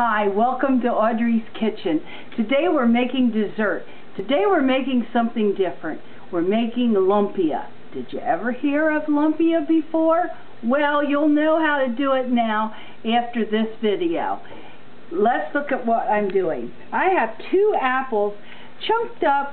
Hi, welcome to Audrey's Kitchen. Today we're making dessert. Today we're making something different. We're making lumpia. Did you ever hear of lumpia before? Well, you'll know how to do it now after this video. Let's look at what I'm doing. I have 2 apples chunked up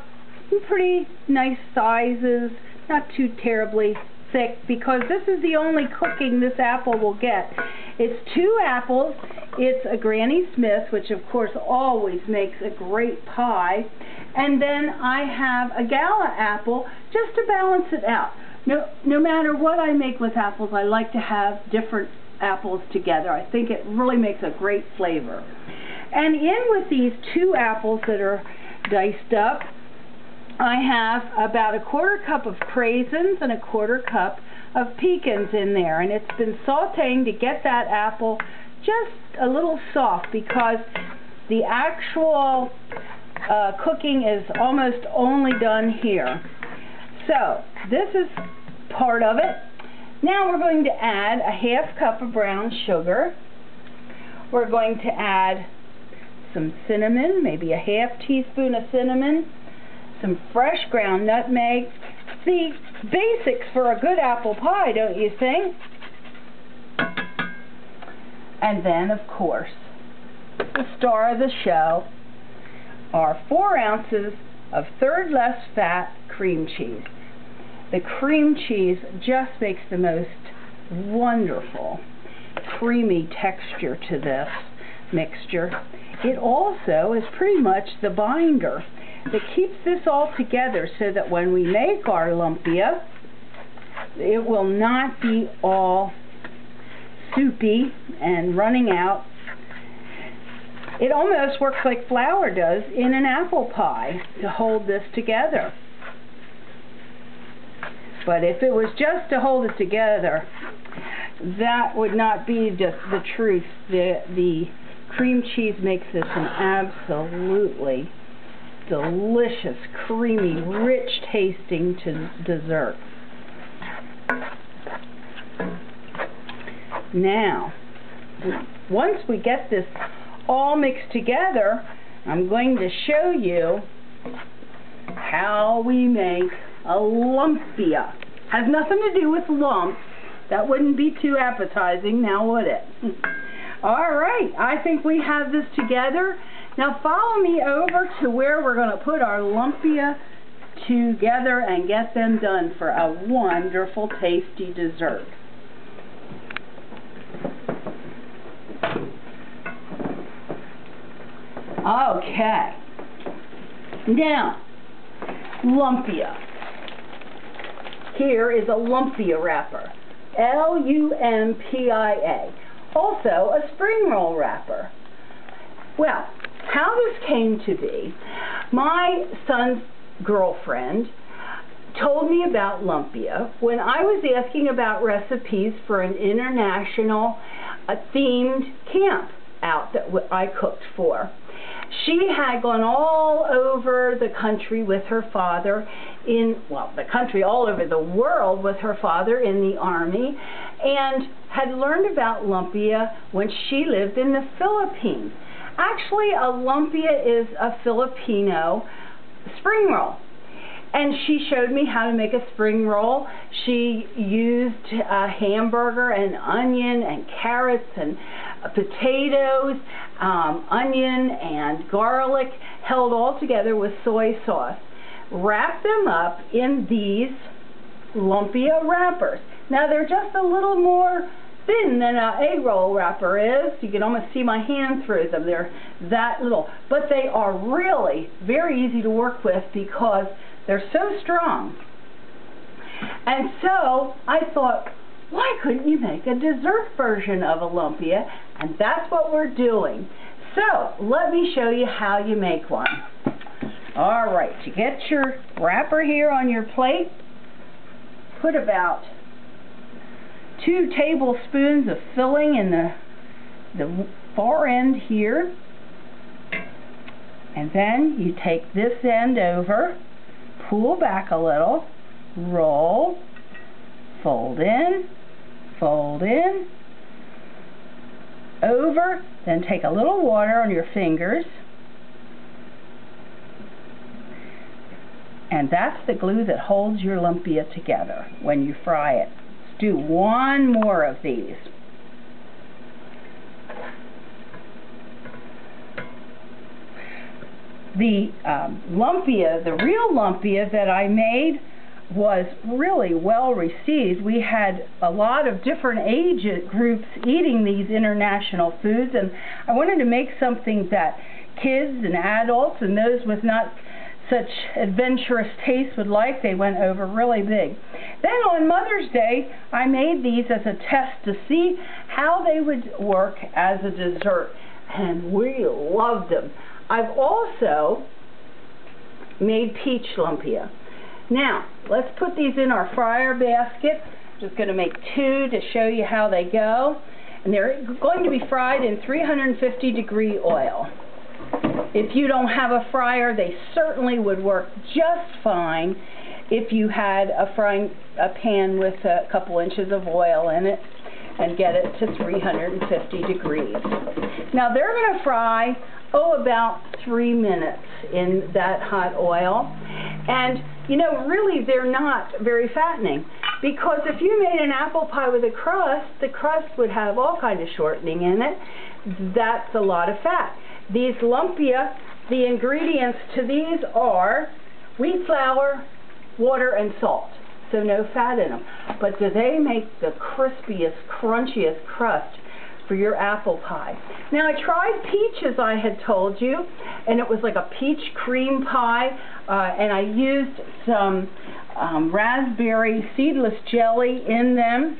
in pretty nice sizes, not too terribly thick, because this is the only cooking this apple will get. It's 2 apples. It's a Granny Smith, which of course always makes a great pie. And then I have a Gala apple just to balance it out. No matter what I make with apples, I like to have different apples together. I think it really makes a great flavor. And in with these 2 apples that are diced up, I have about a 1/4 cup of craisins and a 1/4 cup of pecans in there, and it's been sauteing to get that apple just a little soft, because the actual cooking is almost only done here. So this is part of it. Now we're going to add a 1/2 cup of brown sugar. We're going to add some cinnamon, maybe a 1/2 teaspoon of cinnamon, some fresh ground nutmeg. The basics for a good apple pie, don't you think? And then, of course, the star of the show are 4 ounces of 1/3 less fat cream cheese. The cream cheese just makes the most wonderful creamy texture to this mixture. It also is pretty much the binder that keeps this all together, so that when we make our lumpia, it will not be all soupy and running out. It almost works like flour does in an apple pie to hold this together. But if it was just to hold it together, that would not be just the truth. The cream cheese makes this an absolutely delicious, creamy, rich tasting dessert. Now, once we get this all mixed together, I'm going to show you how we make a lumpia. Has nothing to do with lumps. That wouldn't be too appetizing, now would it? Alright, I think we have this together. Now follow me over to where we're going to put our lumpia together and get them done for a wonderful, tasty dessert. Okay, now, lumpia. Here is a lumpia wrapper, L-U-M-P-I-A, also a spring roll wrapper. Well, how this came to be, my son's girlfriend told me about lumpia when I was asking about recipes for an international themed camp out that I cooked for. She had gone all over the country with her father all over the world with her father in the Army, and had learned about lumpia when she lived in the Philippines. Actually, a lumpia is a Filipino spring roll. And she showed me how to make a spring roll. She used a hamburger and onion and carrots and potatoes, onion and garlic, held all together with soy sauce. Wrap them up in these lumpia wrappers. Now they're just a little more thin than an egg roll wrapper is. You can almost see my hand through them. They're that little. But they are really very easy to work with because they're so strong. And so I thought, why couldn't you make a dessert version of a lumpia? And that's what we're doing. So let me show you how you make one. Alright, you get your wrapper here on your plate. Put about 2 tablespoons of filling in the far end here. And then you take this end over, pull back a little, roll, fold in, over, then take a little water on your fingers, and that's the glue that holds your lumpia together when you fry it. Let's do one more of these. The lumpia, the real lumpia that I made, was really well received. We had a lot of different age groups eating these international foods, and I wanted to make something that kids and adults and those with not such adventurous taste would like. They went over really big. Then on Mother's Day, I made these as a test to see how they would work as a dessert, and we loved them. I've also made peach lumpia. Now, let's put these in our fryer basket. I'm just going to make 2 to show you how they go. And they're going to be fried in 350-degree oil. If you don't have a fryer, they certainly would work just fine if you had a pan with a couple inches of oil in it and get it to 350 degrees. Now they're going to fry, about 3 minutes in that hot oil. And, you know, really they're not very fattening, because if you made an apple pie with a crust, the crust would have all kinds of shortening in it. That's a lot of fat. These lumpia, the ingredients to these are wheat flour, water, and salt. So no fat in them. But do they make the crispiest, crunchiest crust for your apple pie. Now I tried peach, as I had told you, and it was like a peach cream pie, and I used some raspberry seedless jelly in them,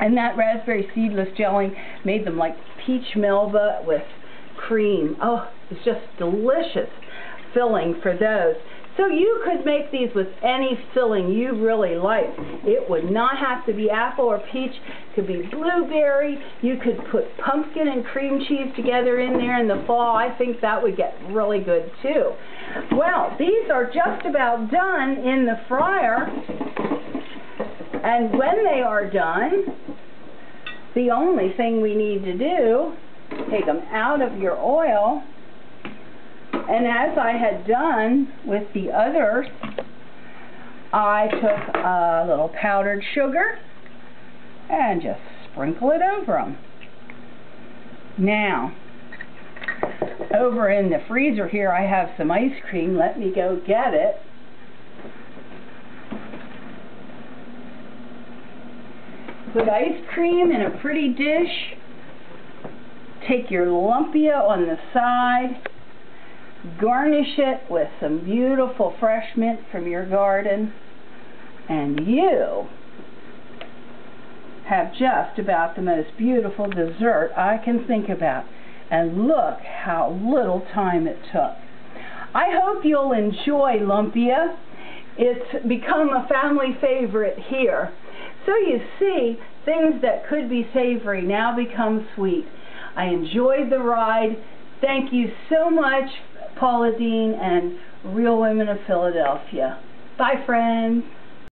and that raspberry seedless jelly made them like peach melba with cream. Oh, it's just delicious filling for those. So you could make these with any filling you really like. It would not have to be apple or peach. It could be blueberry. You could put pumpkin and cream cheese together in there in the fall. I think that would get really good too. Well, these are just about done in the fryer. And when they are done, the only thing we need to do, take them out of your oil. And as I had done with the others, I took a little powdered sugar and just sprinkle it over them. Now, over in the freezer here, I have some ice cream. Let me go get it. Put ice cream in a pretty dish. Take your lumpia on the side. Garnish it with some beautiful fresh mint from your garden, and you have just about the most beautiful dessert I can think about. And look how little time it took. I hope you'll enjoy lumpia. It's become a family favorite here. So you see, things that could be savory now become sweet. I enjoyed the ride. Thank you so much, Paula Dean and Real Women of Philadelphia. Bye, friends.